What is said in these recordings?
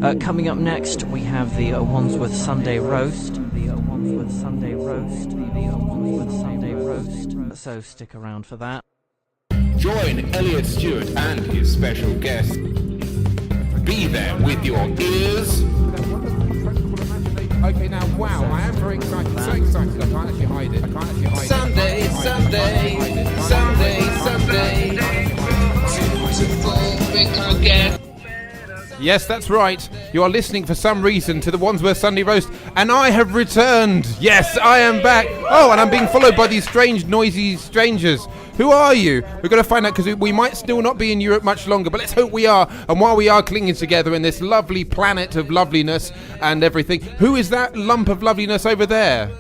Coming up next, we have the Wandsworth Sunday Roast. So stick around for that. Join Elliot Stewart and his special guest. Be there with your ears. Okay, now, wow, I am very excited. So excited, I can't actually hide it. Sunday. Yes, that's right. You are listening for some reason to the Wandsworth Sunday Roast, and I have returned. Yes, I am back. Oh, and I'm being followed by these strange, noisy strangers. Who are you? We're going to find out, because we might still not be in Europe much longer, but let's hope we are. And while we are clinging together in this lovely planet of loveliness and everything, who is that lump of loveliness over there?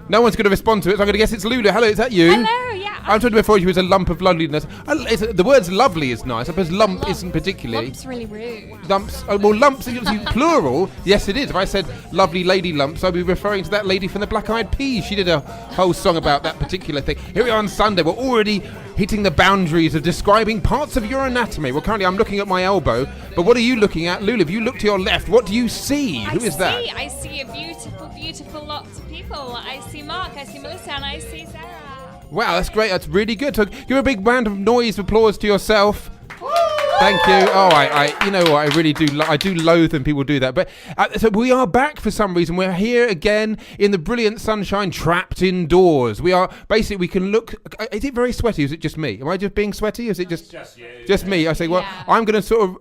No one's going to respond to it, so I'm going to guess it's Lulu. Hello, is that you? Hello, yeah. I told you before she was a lump of loveliness. The word's lovely is nice. I suppose lump isn't particularly. Lump's really rude. Lumps. Oh, well, lumps is plural. Yes, it is. If I said lovely lady lumps, I'd be referring to that lady from the Black Eyed Peas. She did a whole song about that particular thing. Here we are on Sunday. We're already hitting the boundaries of describing parts of your anatomy. Well, currently I'm looking at my elbow, but what are you looking at? Lulu, if you look to your left, what do you see? Who is that? I see a beautiful, beautiful lot of people. I see Mark, I see Melissa, and I see Sara. Wow, that's great. That's really good. So give a big round of noise, applause to yourself. Thank you. Oh, I you know what? I really do. I do loathe when people do that. But so we are back for some reason. We're here again in the brilliant sunshine, trapped indoors. We are basically. We can look. Is it very sweaty? Is it just me? Am I just being sweaty? Is it just you? Just me? I say. Well, yeah. I'm going to sort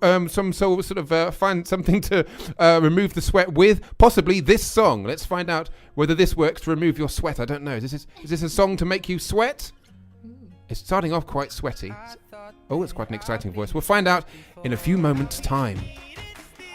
of find something to remove the sweat with. Possibly this song. Let's find out whether this works to remove your sweat. I don't know. Is this a song to make you sweat? It's starting off quite sweaty. Oh, it's quite an exciting voice. We'll find out in a few moments' time.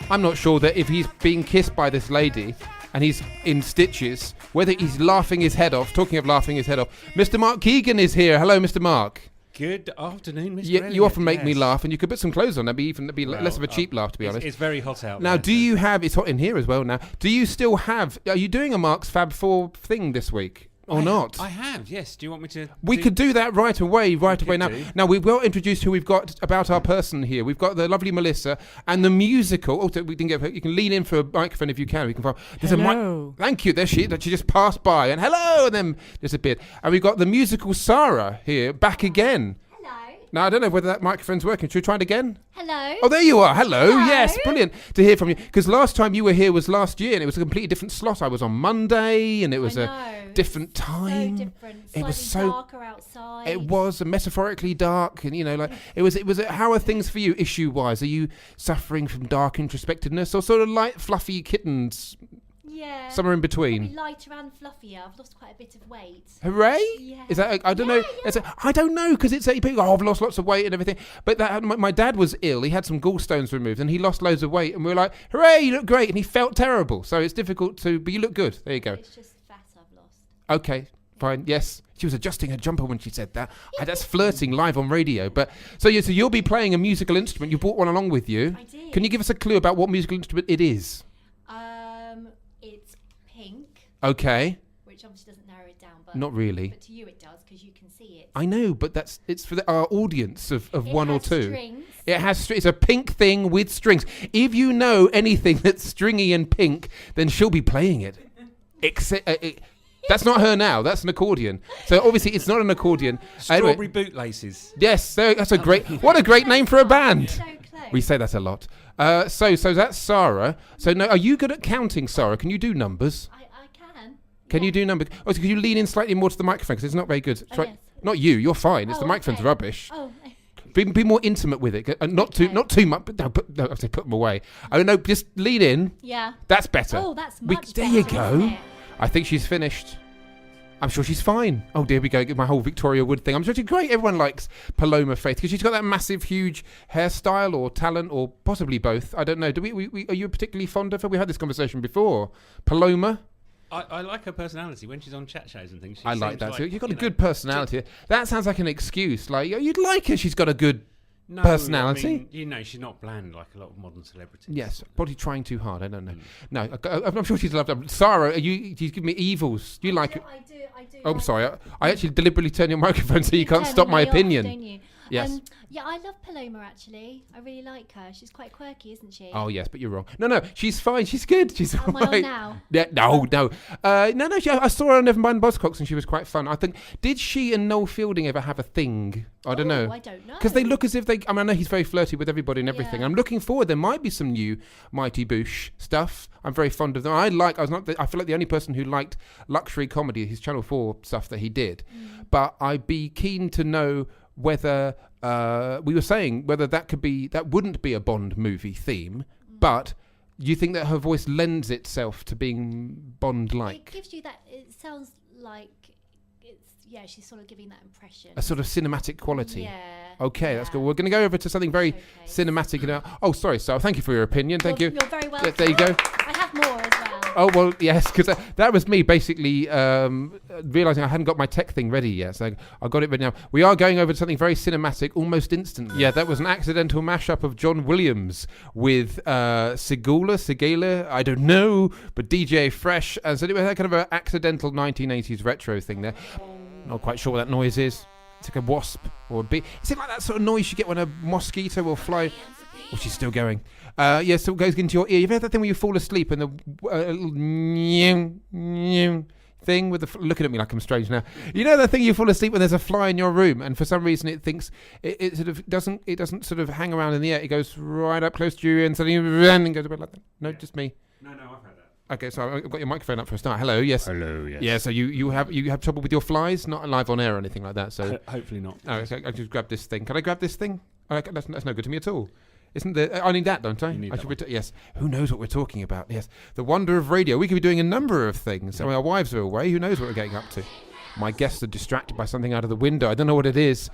I'm not sure that if he's being kissed by this lady and he's in stitches, whether he's laughing his head off. Talking of laughing his head off, Mr. Mark Keegan is here. Hello, Mr. Mark. Good afternoon, Mr. Elliot. You often make me laugh, and you could put some clothes on. That'd be less of a cheap laugh, to be honest. It's very hot out now, there. do you have... It's hot in here as well now. Do you still have... Are you doing a Mark's Fab 4 thing this week? Or not? I have, yes. Do you want me to... We could do that right away now. do. Now, we've well introduced who we've got about our person here. We've got the lovely Melissa and the musical... Oh, so we didn't get her. You can lean in for a microphone if you can. We can find... Hello. Thank you. There she just passed by. And hello! And then disappeared. And we've got the musical Sara here, back again. Now, I don't know whether that microphone's working. Should we try it again? Hello. Oh, there you are. Hello. Hello. Yes, brilliant to hear from you. Because last time you were here was last year, and it was a completely different slot. I was on Monday, and it was a different time. So different. It was so darker outside. It was metaphorically dark, and it was. How are things for you, issue-wise? Are you suffering from dark introspectiveness, or sort of light, fluffy kittens? Yeah. Somewhere in between. Probably lighter and fluffier. I've lost quite a bit of weight. Hooray! Yeah. Is that? I don't know. Yeah. I don't know because it's people. Oh, I've lost lots of weight and everything. But my dad was ill. He had some gallstones removed and he lost loads of weight. And we were like, "Hooray! You look great!" And he felt terrible. So it's difficult to. But you look good. There you go. It's just fat I've lost. Okay. Fine. Yes. She was adjusting her jumper when she said that. That's flirting live on radio. But so you'll be playing a musical instrument. You brought one along with you. I did. Can you give us a clue about what musical instrument it is? It's pink. Okay. Which obviously doesn't narrow it down, but Not really. But to you it does because you can see it. I know, but it's for our audience of one or two. Strings. It has it's a pink thing with strings. If you know anything that's stringy and pink, then she'll be playing it. That's not her now. That's an accordion. So obviously it's not an accordion. Strawberry bootlaces. Yes, that's a great. What a great name for a band. So close. We say that a lot. So that's Sara. So now, are you good at counting, Sara? Can you do numbers? I can. Can you do numbers? Oh, so can you lean in slightly more to the microphone because it's not very good. Yes. Not you. You're fine. It's the microphone's okay. rubbish. Oh. Be more intimate with it. Not too much. But no, I say put them away. I don't know. Just lean in. Yeah. That's better. Oh, that's much there better. you go. Isn't it? I think she's finished. I'm sure she's fine. Oh dear, we go. My whole Victoria Wood thing. I'm sure she's great. Everyone likes Paloma Faith because she's got that massive, huge hairstyle or talent or possibly both. I don't know. Do we are you particularly fond of her? We had this conversation before. Paloma. I like her personality when she's on chat shows and things. I like that too. You've got a good personality. That sounds like an excuse. Like you'd like her. She's got a good personality. I mean, she's not bland like a lot of modern celebrities. Yes, probably trying too hard. I don't know. No, I'm sure she's loved. Sara, you give me evils. Do you like it? I do. Oh, I'm sorry. I actually deliberately turn your microphone so you can't stop my opinion. Off, don't you? Yes. Yeah, I love Paloma, actually. I really like her. She's quite quirky, isn't she? Oh yes, but you're wrong. No, she's fine. She's good. She's Am all I right. on now? Yeah, no. No. I saw her on Nevermind Buzzcocks, and she was quite fun. I think. Did she and Noel Fielding ever have a thing? I don't know. I don't know. Because they look as if they. I know he's very flirty with everybody and everything. Yeah. I'm looking forward. There might be some new Mighty Boosh stuff. I'm very fond of them. I feel like the only person who liked luxury comedy, his Channel 4 stuff that he did. But I'd be keen to know whether we were saying whether that wouldn't be a Bond movie theme, but you think that her voice lends itself to being Bond-like? It gives you that. It sounds like she's sort of giving that impression. A sort of cinematic quality. Yeah. Okay, that's good. We're going to go over to something very cinematic. Oh, sorry, Sara. Thank you for your opinion. Thank you. You're very welcome. There you go. I have more as well. Oh, well, yes, because that was me basically realising I hadn't got my tech thing ready yet. So I got it ready now. We are going over to something very cinematic almost instantly. Yeah, that was an accidental mashup of John Williams with Segula, I don't know, but DJ Fresh. And so it was kind of an accidental 1980s retro thing there. Not quite sure what that noise is. It's like a wasp or a bee. Is it like that sort of noise you get when a mosquito will fly? Oh, she's still going. So it goes into your ear. You've heard that thing where you fall asleep and the little thing with the looking at me like I'm strange now. You know that thing you fall asleep when there's a fly in your room, and for some reason it thinks it sort of doesn't sort of hang around in the air. It goes right up close to you and suddenly and goes a bit like that. No, just me. No, I've heard that. Okay, so I've got your microphone up for a start. Hello, yes. Hello, yes. Yeah, so you have trouble with your flies, not live on air or anything like that. So hopefully not. Oh, okay, I just grab this thing. Can I grab this thing? Oh, that's no good to me at all. Isn't there? I need that, don't I? You need I that should yes. Who knows what we're talking about? Yes. The wonder of radio. We could be doing a number of things. Yep. I mean, our wives are away. Who knows what we're getting up to? My guests are distracted by something out of the window. I don't know what it is.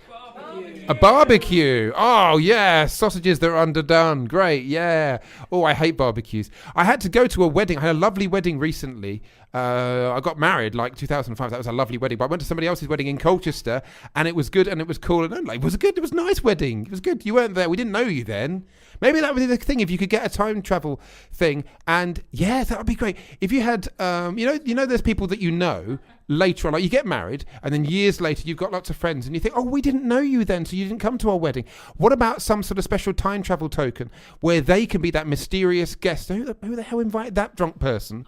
A barbecue. Oh, yeah. Sausages that are underdone. Great. Yeah. Oh, I hate barbecues. I had to go to a wedding. I had a lovely wedding recently. I got married like 2005. That was a lovely wedding. But I went to somebody else's wedding in Colchester, and it was good and it was cool. And it was good. It was a nice wedding. It was good. You weren't there. We didn't know you then. Maybe that would be the thing if you could get a time travel thing. And yeah, that would be great. If you had, there's people that you know later on, like you get married and then years later you've got lots of friends and you think, oh, we didn't know you then, so you didn't come to our wedding. What about some sort of special time travel token where they can be that mysterious guest? Who the hell invited that drunk person?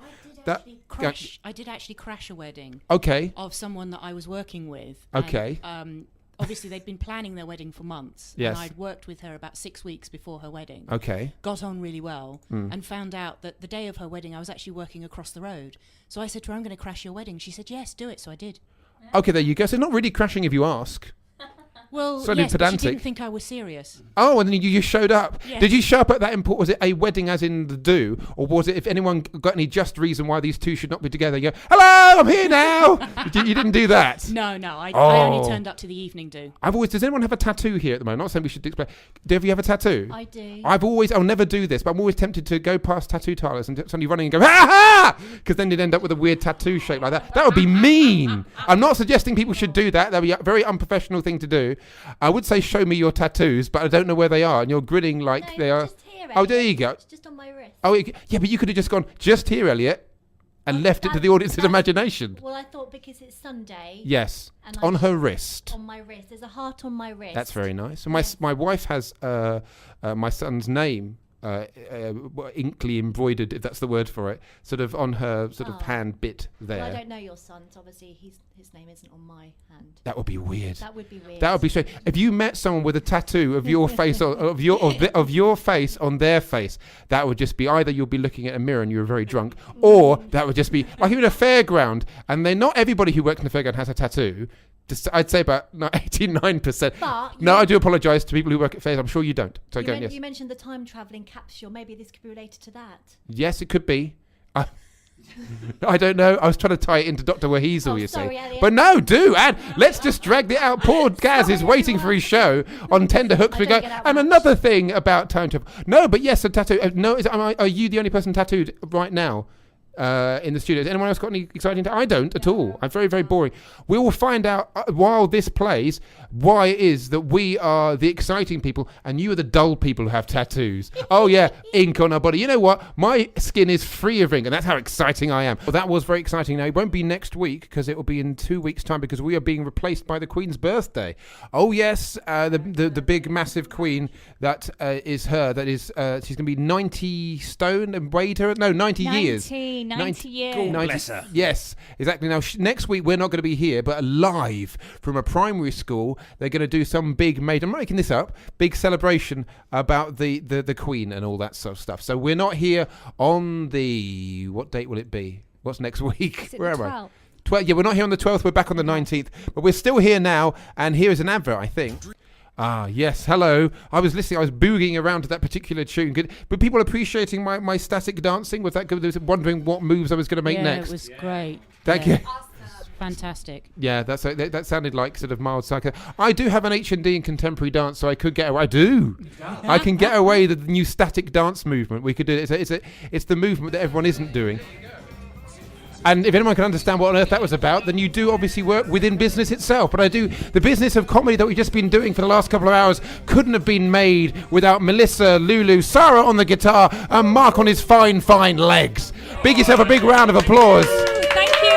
I did actually crash a wedding. Okay. Of someone that I was working with. Okay. And, obviously, they'd been planning their wedding for months. Yes. And I'd worked with her about 6 weeks before her wedding. Okay. Got on really well and found out that the day of her wedding, I was actually working across the road. So I said to her, I'm going to crash your wedding. She said, yes, do it. So I did. Okay, there you go. So not really crashing if you ask. Well, Slightly yes, but she pedantic. didn't think I was serious. Oh, and then you showed up. Yeah. Did you show up at that important? Was it a wedding as in the do? Or was it if anyone got any just reason why these two should not be together? You go, hello, I'm here now. You didn't do that. No, I only turned up to the evening do. Does anyone have a tattoo here at the moment? Not saying we should explain. Do you have a tattoo? I do. I'll never do this, but I'm always tempted to go past tattoo parlors and suddenly running and go, ha ha! Because then you'd end up with a weird tattoo shape like that. That would be mean. I'm not suggesting people should do that. That would be a very unprofessional thing to do. I would say show me your tattoos, but I don't know where they are, and you're grinning like they are. Just here, Oh, there you go. It's just on my wrist. Oh, yeah, but you could have just gone, just here, Elliot, and left it to the audience's imagination. Well, I thought because it's Sunday. Yes, And on I- her wrist. On my wrist. There's a heart on my wrist. That's very nice. And my wife has my son's name inkly embroidered, if that's the word for it, sort of on her sort of hand bit there. Well, I don't know your son, so obviously his name isn't on my hand. That would be weird. That would be weird. That would be strange. If you met someone with a tattoo of your face of your face on their face, that would just be either you'll be looking at a mirror and you're very drunk, or that would just be like you're in a fairground, and not everybody who works in the fairground has a tattoo. I'd say about 89%. But no, I do apologise to people who work at fairs. I'm sure you don't. So go, yes. You mentioned the time travelling capsule. Maybe this could be related to that. Yes, it could be. I don't know. I was trying to tie it into Doctor WHeasel, Oh, you sorry, see. Elliot. But no, and let's just drag it out. Poor Gaz is waiting for his show on tender hooks. I We don't go. get out And much. another thing about time travel. No, but yes, a tattoo. No, are you the only person tattooed right now? in the studio. Has anyone else got any exciting? I don't at all. I'm very, very boring. We will find out while this plays why it is that we are the exciting people and you are the dull people who have tattoos. Oh yeah, ink on our body. You know what? My skin is free of ink, and that's how exciting I am. Well, that was very exciting. Now, it won't be next week because it will be in 2 weeks' time because we are being replaced by the Queen's birthday. Oh yes, the big massive Queen that is her. That is she's going to be 90 stone and weighed her. No, 90 years. 90 years. God bless her. Yes, exactly. Now, next week we're not going to be here, but live from a primary school. They're going to do some big I'm not making this up, big celebration about the Queen and all that sort of stuff. So we're not here on the, what date will it be? What's next week? Is it Where the am I? 12th? 12th. Yeah, we're not here on the 12th. We're back on the 19th. But we're still here now, and here is an advert, I think. Ah, yes, hello. I was listening, I was boogieing around to that particular tune. Were people appreciating my static dancing? Was that good? They were wondering what moves I was going to make next. It was great. Thank you. Fantastic. Yeah, that sounded like sort of mild psycho. I do have an H&D in contemporary dance, so I could get away. I do. I can get away with the new static dance movement. We could do it. It's the movement that everyone isn't doing. And if anyone can understand what on earth that was about, then you do obviously work within business itself. But I do, the business of comedy that we've just been doing for the last couple of hours couldn't have been made without Melissa, Lulu, Sara on the guitar, and Mark on his fine, fine legs. Big yourself a big round of applause. Thank you.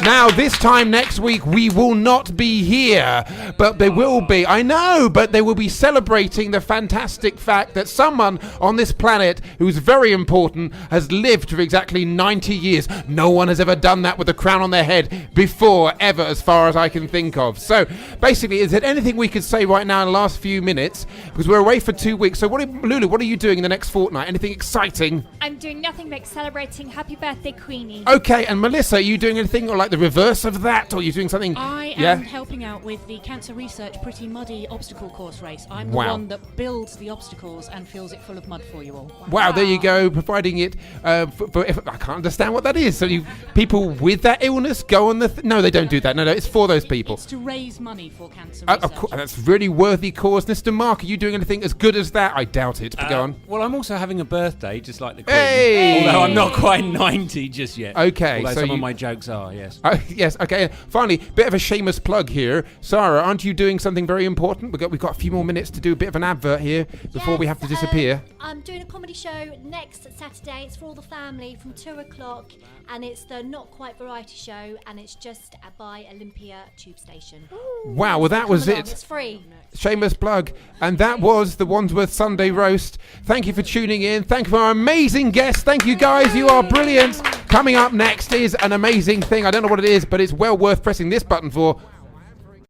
Now, this time next week, we will not be here, but they will be, I know, but they will be celebrating the fantastic fact that someone on this planet who's very important has lived for exactly 90 years. No one has ever done that with a crown on their head before, ever, as far as I can think of. So, basically, is there anything we could say right now in the last few minutes? Because we're away for 2 weeks. So, Lulu, what are you doing in the next fortnight? Anything exciting? I'm doing nothing but celebrating Happy Birthday, Queenie. Okay, and Melissa, are you doing anything or like the reverse of that, or are you doing something? I am helping out with the Cancer Research Pretty Muddy obstacle course race. I'm the one that builds the obstacles and fills it full of mud for you all. Wow, there you go, providing it I can't understand what that is. So people with that illness go on the no, they don't do that. No, it's for those people. It's to raise money for cancer research. Of course, that's really worthy cause. Mr. Mark, are you doing anything as good as that? I doubt it, but go on. Well, I'm also having a birthday, just like the Queen. Hey! Although I'm not quite 90 just yet. Okay, although so some of my jokes are, yes. Yes, okay. Finally, bit of a shameless plug here. Sara, aren't you doing something very important? We've got a few more minutes to do a bit of an advert here before we have to disappear. I'm doing a comedy show next Saturday. It's for all the family from 2 o'clock, and it's the Not Quite Variety Show, and it's just by Olympia Tube Station. Wow, well that was it. It's free. Shameless plug. And that was the Wandsworth Sunday Roast. Thank you for tuning in. Thank you for our amazing guests. Thank you guys, you are brilliant. Coming up next is an amazing thing. I don't know what it is, but it's well worth pressing this button for.